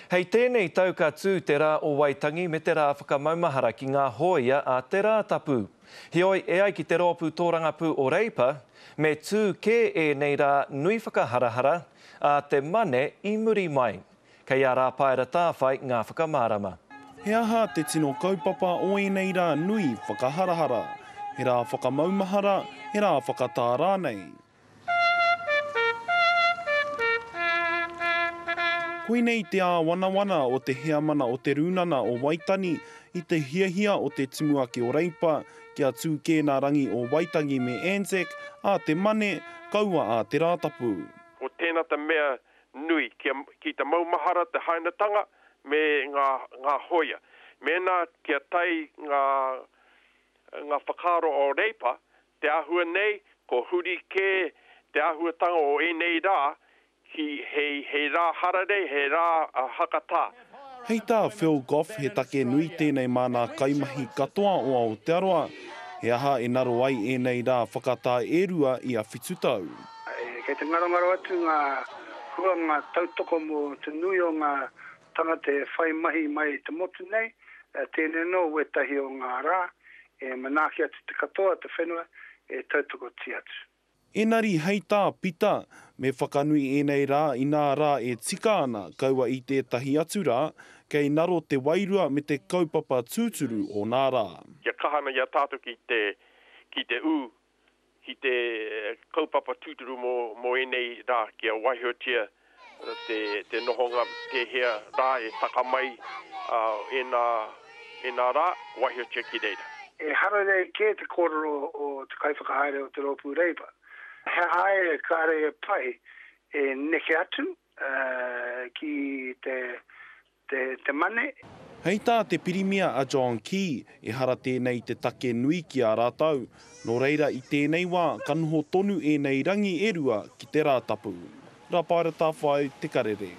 Hei tēnei tau ka tū te rā o Waitangi me te rā whakamaumahara ki ngā hoia a te rā tapu. Heoi e ai ki te rōpū tōranga pū o Reipa, me tū kē e nei rā nui whakaharahara a te mane I muri mai. Kei a rā paera tāwhai ngā whakamārama. He aha te tino kaupapa o e nei rā nui whakaharahara. He rā whakamaumahara, he rā whakatārā nei. Koe nei te āwana o te heamana o te runana o Waitani I te hiahia o te timuaki o Reipa kia tū kēnā rangi o Waitangi me Anzac a te mane kaua a te rātapu. O tēnā te mea nui ki te maumahara te hainatanga me ngā hoia. Mēnā kia tai ngā whakaro o Reipa, te ahua nei ko huri ke te ahuatanga o e nei rā, hei rā harare, hei rā hakatā. Hei tā Phil Goff he take nui tēnei mana kaimahi katoa o Aotearoa. He aha e naro ai e nei rā whakatā e rua I a whitutau. Kei te ngarongaro atu ngā hua ngā tautoko mo te nui o ngā tangate whai mahi mai te motu nei, tēnei no wetahi o ngā rā, e manaki atu te katoa, te whenua, e tautoko ti atu. Enari hei tā pita, me whakanui e nei rā I nā rā e tika ana kaua I tētahi atu rā, kei naro te wairua me te kaupapa tūturu o nā rā. Kia kahana ia tātou ki te u, ki te kaupapa tūturu mo e nei rā, kia waihotia te nohonga te hea rā e takamai e nā rā, waihotia ki reira. E harare ke te kōrero o te kaiwhakahaere o te rōpū Reipa. He hae kāre e pai e neke atu ki te mane. Hei tā te pirimia a John Key e hara tēnei te take nui ki a rātau. Nō reira I tēnei wā kanoho tonu e nei rangi e rua ki te rātapu. Rā paera tā whai te karere.